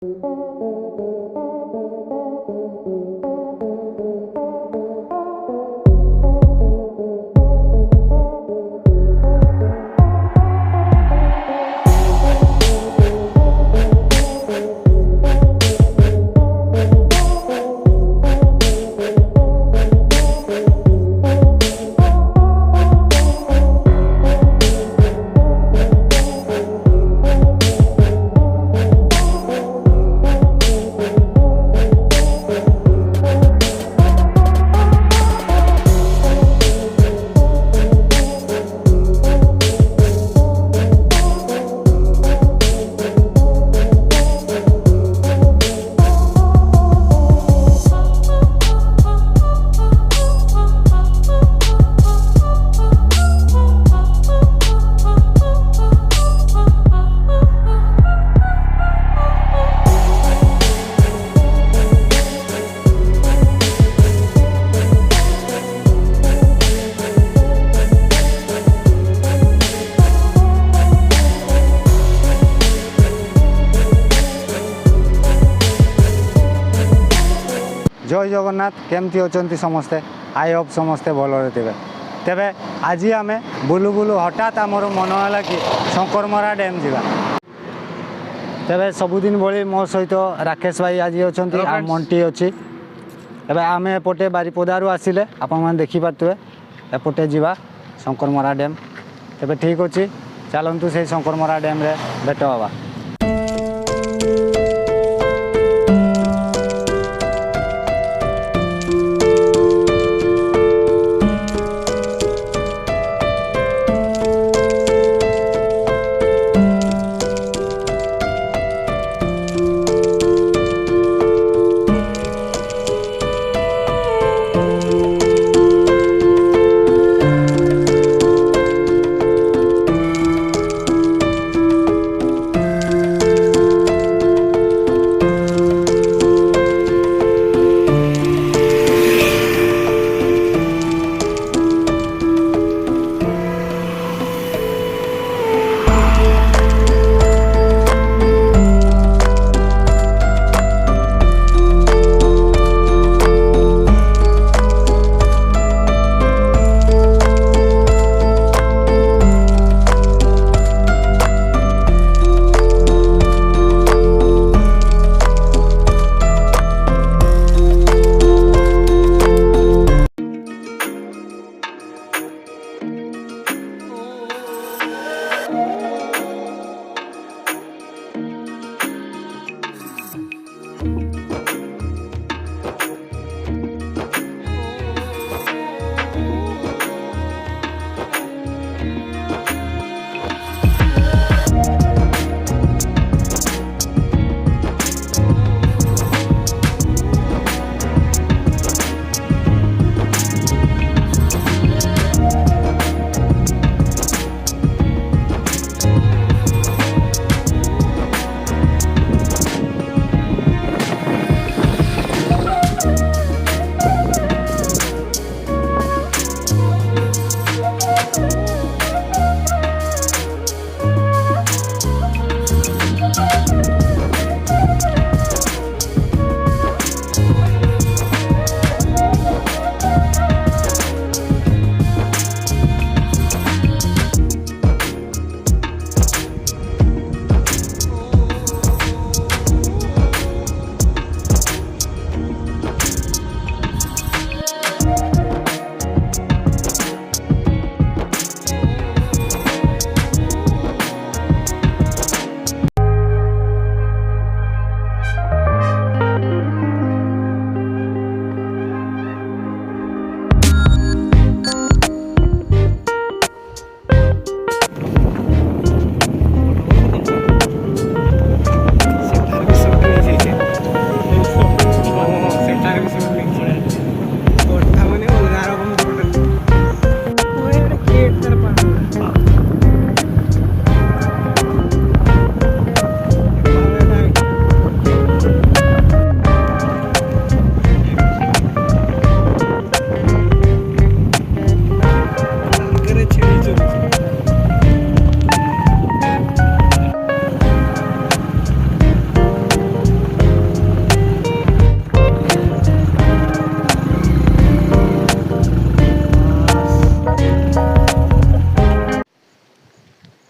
जय जगन्नाथ केमती अच्छा समस्ते आई होप समस्ते भल थे तेरे आज आम बुलू बुलू हठात आमर मन है कि शंकरमरा डैम जा तेरे सबुदिन भली मो सहित राकेश भाई आज अच्छा मंटी अच्छी तेरे आम एपटे बारिपदारू आसिले आपण देखिपे एपटे जा शंकरमरा डैम तेरे ठीक अच्छे चलतु से शंकरमरा डैम रे भेट हवा।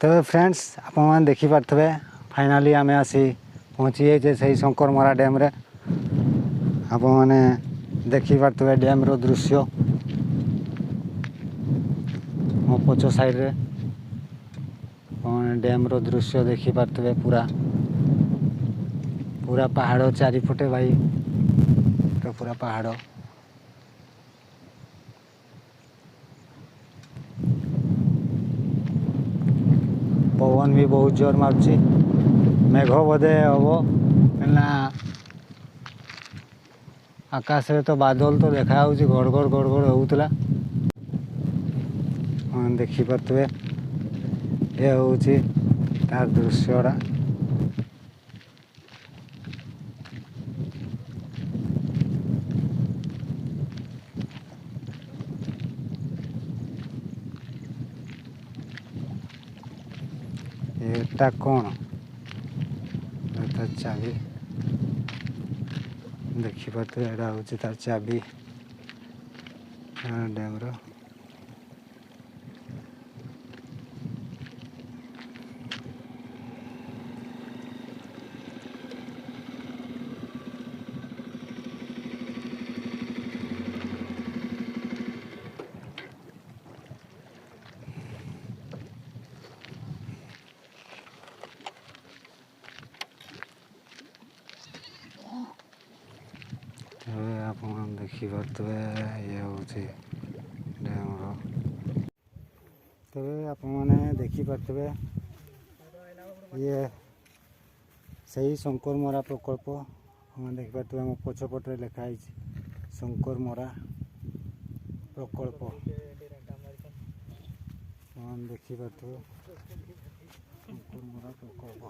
तेरे फ्रेंड्स आप देखिपे फाइनाली आम आसी पहुँची जाइए से शंकरमरा डैम रे आप देखिपे डैम रो दृश्य मो पछ साइड रे डैम रो दृश्य देखिपे पूरा पूरा पहाड़ चारिपटे भाई तो पूरा पहाड़ पवन भी बहुत जोर मारुची मेघ बोधे हम ना आकाश रे तो बादल तो देखा घड़घड़ घड़घड़ होउतला देखिपे ये हूँ तार दृश्यटा एटा कौन तार चाबी देखिपे यहाँ हूँ तार चाबी डैम रो आप देखिपे ये हूँ डैम रो तेरे आप देखिपे ये सही शंकरमरा प्रकल्प देखिपे मो पछपटे लिखाई शंकरमरा प्रकल्प देखिपे शंकरमरा प्रकल्प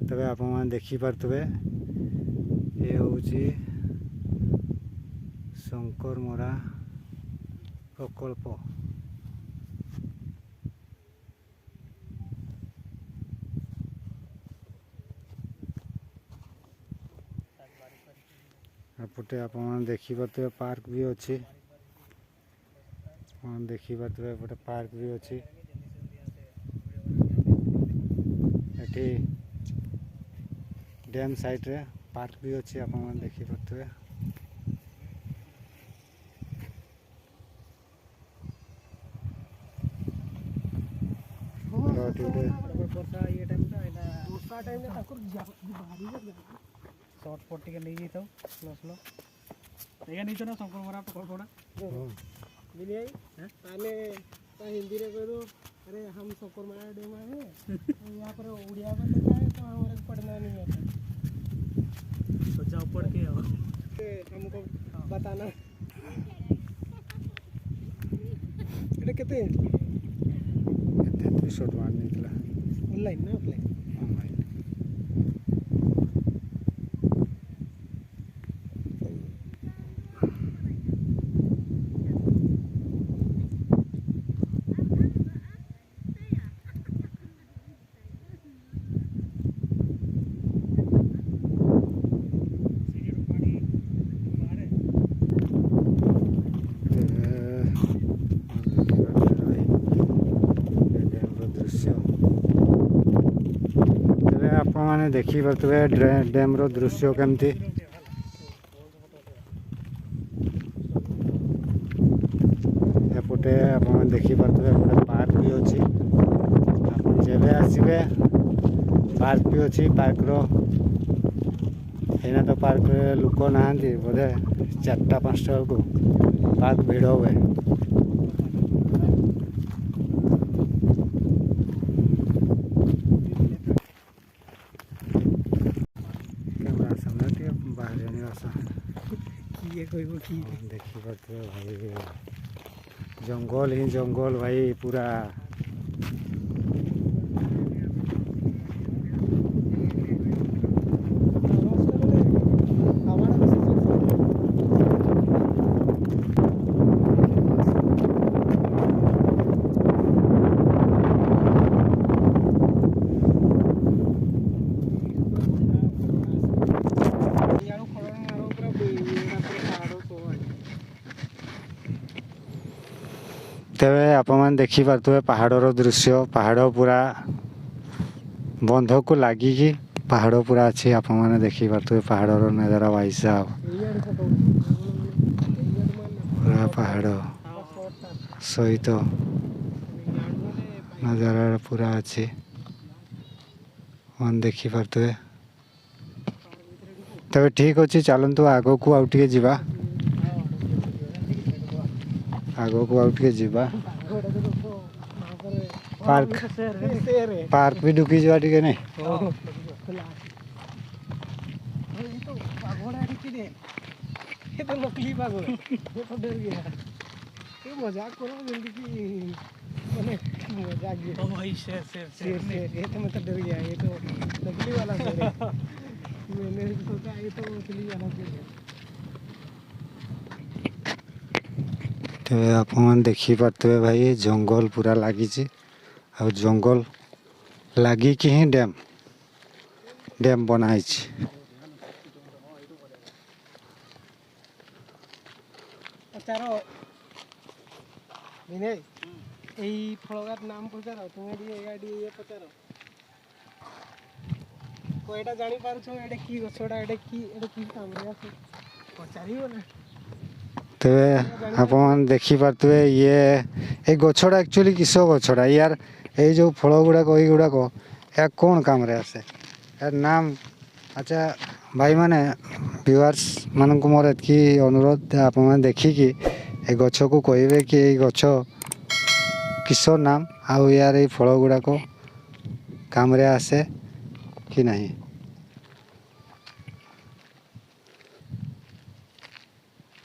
तबे आप देखिपे ये हूँ शंकरमरा प्रकल्प एपटे आप देखिपे पार्क भी अच्छी देखिपे एपटे पार्क भी अच्छी एटी डैम साइड रे पार्क भी अच्छी आप देखिपे शॉर्ट पट्टी के नहीं जाता स्लो स्लो देखा नहीं तो ना शंकरमरा प्रकल्पटा मिली आई ताने ता हिंदी रे कह दो अरे हम शंकरमरा डैम आए यहाँ पर उड़िया में लिखा है तो हमारे पढ़ना नहीं आता तो जाओ पढ़ के आओ हमको बताना এটা কেতে तेतु शॉट मार निकला ऑनलाइन ना ऑफलाइन ऑनलाइन आपने देखिपे डैम रो दृश्य केमती एपटे आप देखिपे एपटे पार्क भी अच्छी जब आसवे पार्क भी अच्छी पार्क रो तो पार्क लोक ना बोधे 4टा 5टा को पार्क भिड़ हुए देखिपे भाई जंगल ही जंगल भाई पूरा आपने देखिपे पहाड़र दृश्य पहाड़ पूरा बंध को लगिकी पहाड़ पूरा अच्छी आप देखिपे पहाड़र नजारा भाई साहब पूरा पहाड़ सहित नजारा पूरा अच्छी मन देखिपे तबे ठीक अच्छे चलतु आग को आउटे जावा आग को आउटे जावा पार्क पार्क भी ढुकी जावा टे नहीं नकली पागोड़ा ये तो डर गया ये मजाक करो जिंदगी मैंने मजाक किया ओ भाई शेर शेर शेर ये तो मैं तो डर गया ये तो नकली वाला शेर है मैंने सोचा ये तो नकली वाला शेर है तो आप देखिपे भाई जंगल पूरा लगी आ जंगल लगिकी ही डैम डैम बनाई पचारो विनय এই ফলগার নাম পচার তুমি ये पचारो कोईटा जानी पारुछ एटा की गछडा एटा की काम रे आसे पचारियो ना तेरे आप देखिपे ये गछड़ा एक्चुअली किस गछड़ा यार ये जो फल गुड़ाक गुड़ाक या कौन काम रे आसे यार नाम अच्छा भाई माने व्यूअर्स मान को मोर एतकी अनुरोध आप देखिकी ए गछ को कहे कि ये गछ किस नाम आउ यार ये फल गुड़ाक काम रे आसे कि नहीं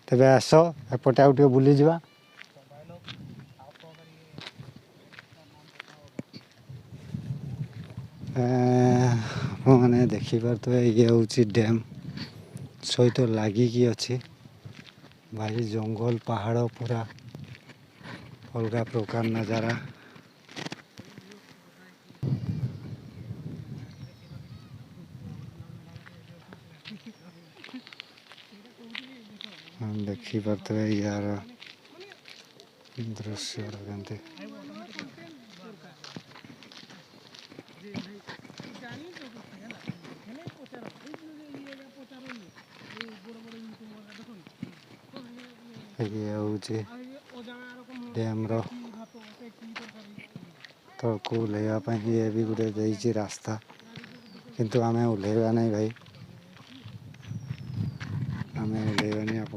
तेरे आस एपटे आउ बुली जा मैंने देखिपे ये हूँ डैम सहित लगिकी अच्छी भाई जंगल पहाड़ पूरा अलग प्रकार नजारा देखिपे यार दृश्य केमती ये हूँ डैम तक ओह्लैवाई ये भी गोटे देती रास्ता किंतु आम ओह्लैवा नहीं भाई आम ओह्लैवानी आप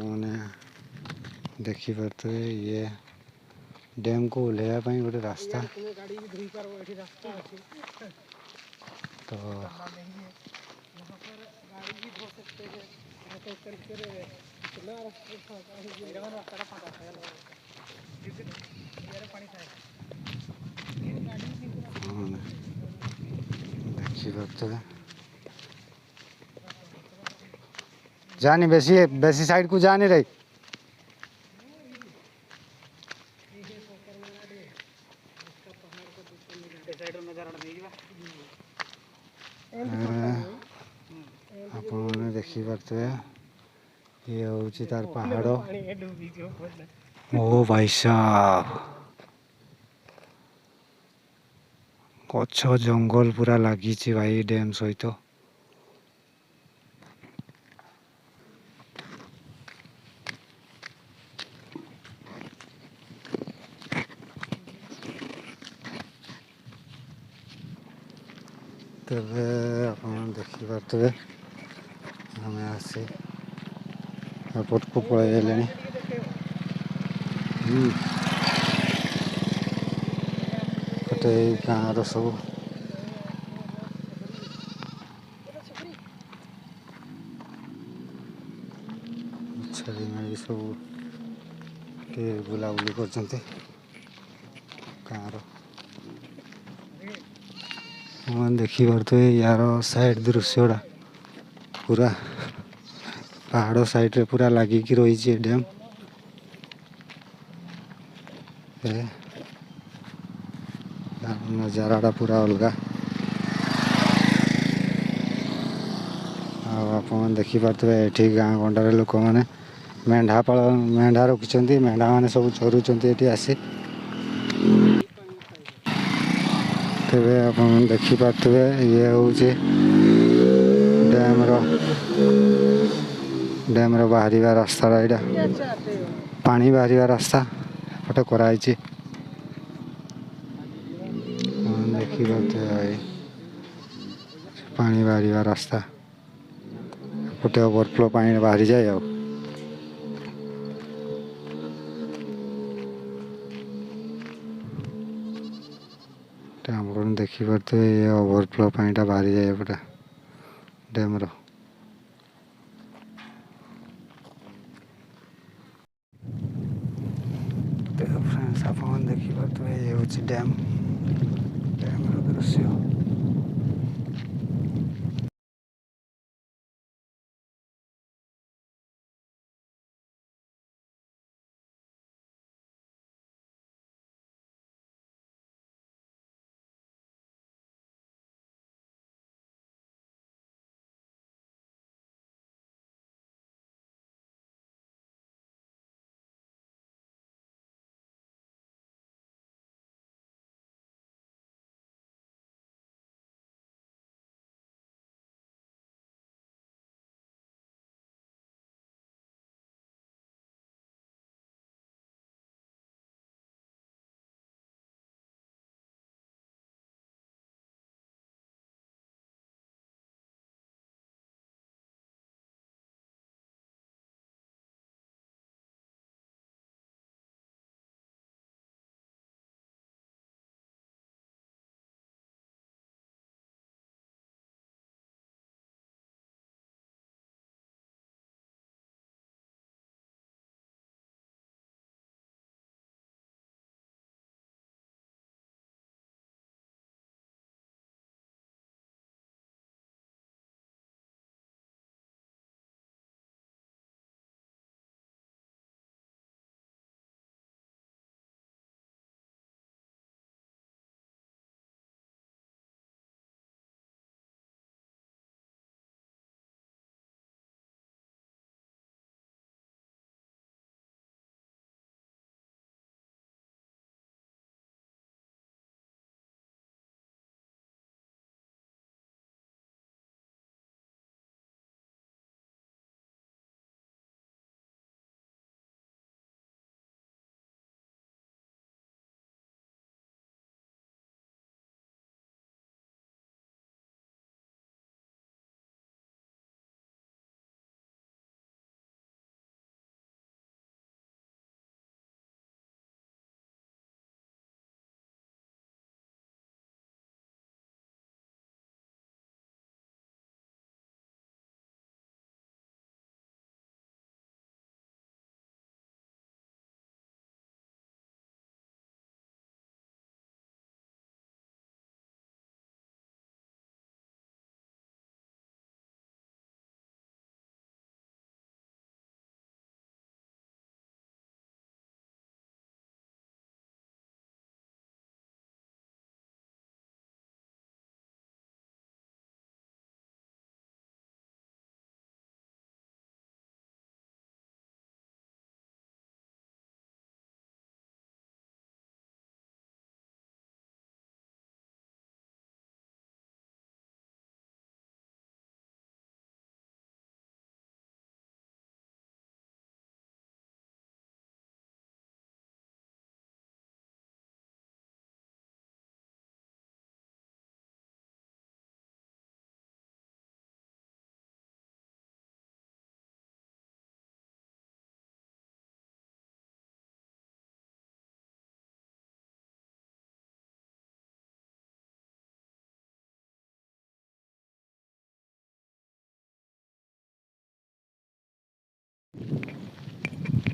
देखिपे ये डैम को ओह्लैवाई गोटे रास्ता तो देखिपे जानी बेसी बेसी साइड को जानी रही आप देखिपे ये हूँ तार पहाड़ ओ भाई साहब गछ जंगल पूरा लगी भाई डैम सहित तेरे आप देखिपे आम आसी एयरपोर्ट को पलैले गोटे गाँव सब छेली मेली सब बुलाबुली कर गाँव देखिपे यार साइड दृश्यटा पूरा पहाड़ साइड रे पूरा लगिकी रही डैम नजारा पूरा अलग आप देखिपे ये गाँ गंडार लोक मैंने मेढ़ा रखी मेढ़ा मैंने सब चरुंच आसी तेरे आप देखिपे ये हूँ डैम बाहर रास्ता यहाँ पानी बाहर रास्ता एपटे कराई देखिपे भाई पानी बाहर रास्ता एपटे ओवरफ्लो पानी बाहरी जाए आप देखिपे ये ओवरफ्लो पानी बाहरी जाए एपटे डैम फ्रेंड्स आप देखिपे ये हूँ डैम डैम दृश्य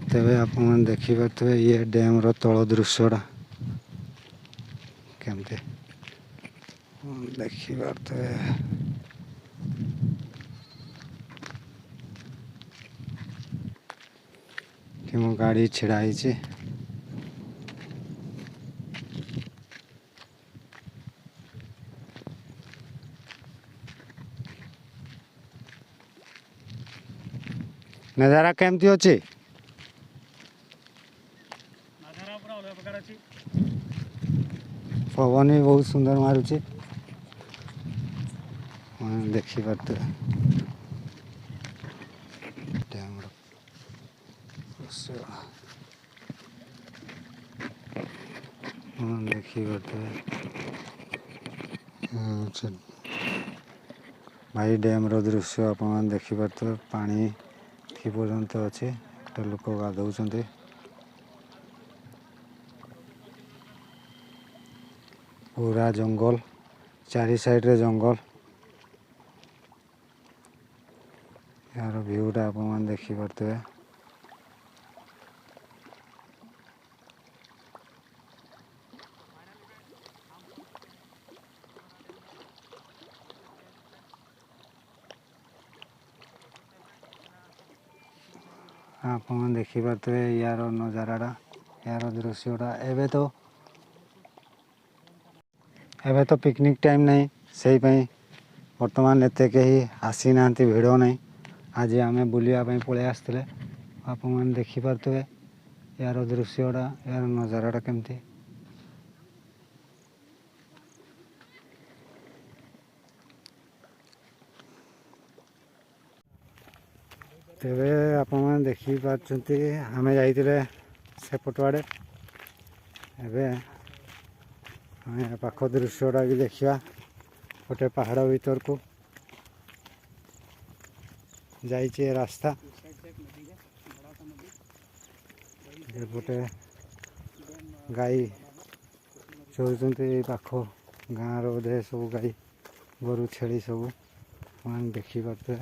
तेरे आप देखिपे ये डैम तल दृश्यटा केमती देखिपे कि मो गाड़ी छिड़ाई नजारा केमती अच्छी पवन भी बहुत सुंदर मारुची देखिपे देखिपे भाई डैम रो दृश्य आप देखिपे पानी कि पर्यंत अच्छे लोक गाधौं पूरा जंगल चारि साइड रे जंगल यार व्यूटा आप देखिपे आप देखिपे यार नजारा यार दृश्यटा एबे तो पिकनिक टाइम नहीं से बर्तमान एत कहीं आसी ना भिड़ नहीं आज आम बुलायापी पलि आसते आप देखिपे यार दृश्यटा यार नजाराटा केमती तेरे आप देखिपे आम जाइए सेपट आड़े एवं पाख दृश्यटा भी देखा गोटे पहाड़ भीतर को जाइए रास्ता गोटे गाई चलुँच पाख गाँव रोधे सब गाई गोरु छेली सब देखिपे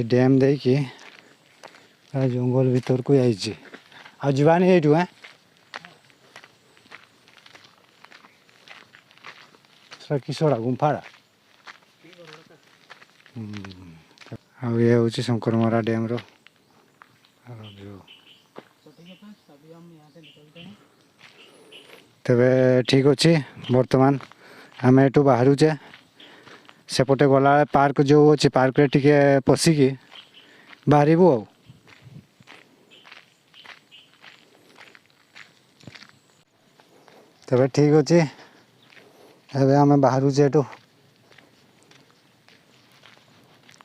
डैम दे कि जंगल भीतर को जाइए आ जीवानी यू है किसड़ा गुंफाड़ा ये हूँ शंकरमरा डैम रो तेरे ठीक अच्छे बर्तमान आम एटू बाहरुचे सेपटे गला पार्क जो अच्छे पार्क रे टिके पशिकी बाहरबू आ तेरे ठीक अच्छे एवं आम बाहरुचे एटू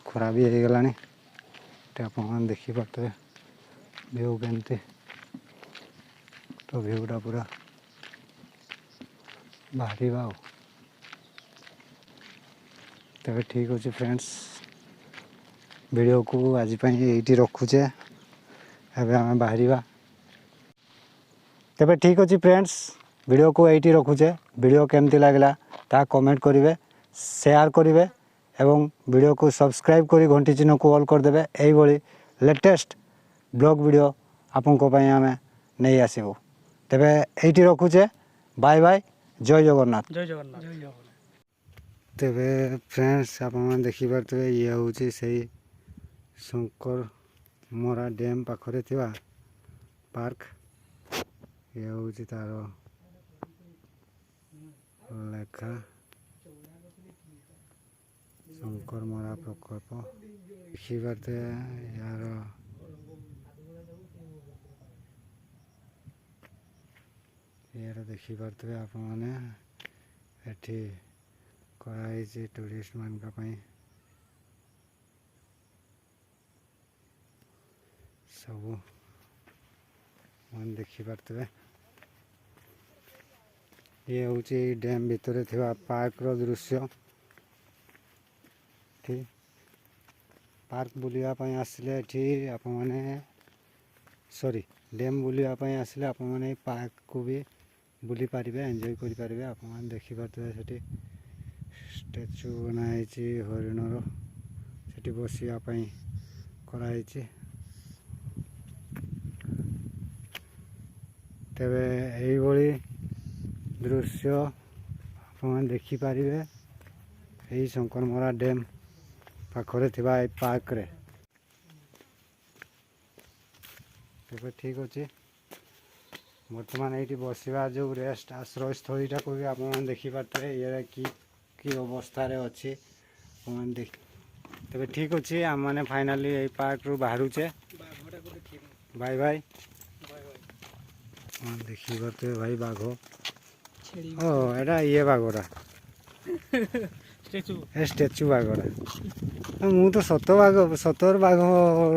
खरा भी हो गला आप देखिपे व्यू केमती तो व्यूटा पूरा बाहर तेरे ठीक अच्छे फ्रेंड्स वीडियो को आज ये रखुचे एवं आम बाहर तेरे ठीक अच्छे फ्रेंड्स वीडियो को ये रखुचे वीडियो केमती लगला ता कमेंट करेंगे शेयर करेंगे एवं वीडियो को सब्सक्राइब करी घंटी चिन्ह को ऑल करदे यही लेटेस्ट ब्लॉग वीडियो आपंक आम नहीं आसबू तेरे ये रखुचे बाय बाय जय जगन्नाथ जय जगन्नाथ जय जगन्नाथ तेरे फ्रेंड्स आप देखिपे ये हूँ से शंकर मरा डैम पाखरे थिबा पार्क ये हूँ तार लेखा शंकर मरा प्रकल्प देखिपे यार यार देखिपे आप एठी कराई टूरिस्ट मान सब मन देखिपे ये हूँ डैम भितर थिबा पार्क रो दृश्य ठीक पार्क बुलायापी आसिले आप सॉरी डैम बुलायापी आसिले आप पार्क को भी बुली पारे एंजॉय करें आप देखिपे से स्टैचू बनाई हरिणर से बसापी कराई तेरे यही दृश्य आप देखिपारे यही शंकरमरा डैम पाखरे थिबा पार्क रे तेरे ठीक अच्छे ବର୍ତ୍ତମାନ ଏଇଠି ବସିବା ଯେଉଁ ରେଷ୍ଟ ଆଶ୍ରୟସ୍ଥଳୀଟାକୁ ବି ଆପଣମାନେ ଦେଖିପାରୁଥିବେ ଇଏ କି ଅବସ୍ଥାରେ ଅଛି ଆପଣମାନେ ଦେଖି। ତେବେ ଠିକ୍ ଅଛି ଆମମାନେ ଫାଇନାଲି ଏଇ ପାର୍କରୁ ବାହାରୁଛେ। ବାଘଟାକୁ ଦେଖିଲି। Bye bye. Bye bye. ହଁ ଦେଖିପାରୁଥିବେ ଭାଇ ବାଘ। ଛେଳି ଓ ଏଇଟା ଇଏ ବାଘଟା ଷ୍ଟାଚୁ। ଏ ଷ୍ଟାଚୁ ବାଘଟା। ମୁଁ ତ ସତର ବାଘ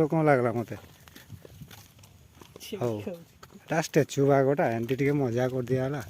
କ'ଣ ଲାଗିଲା ମୋତେ। ହଉ ଏଇଟା ଷ୍ଟାଚୁ ବାଘଟା ଏମିତି ଟିକେ ମଜା କରିଦିଆ ହେଲା।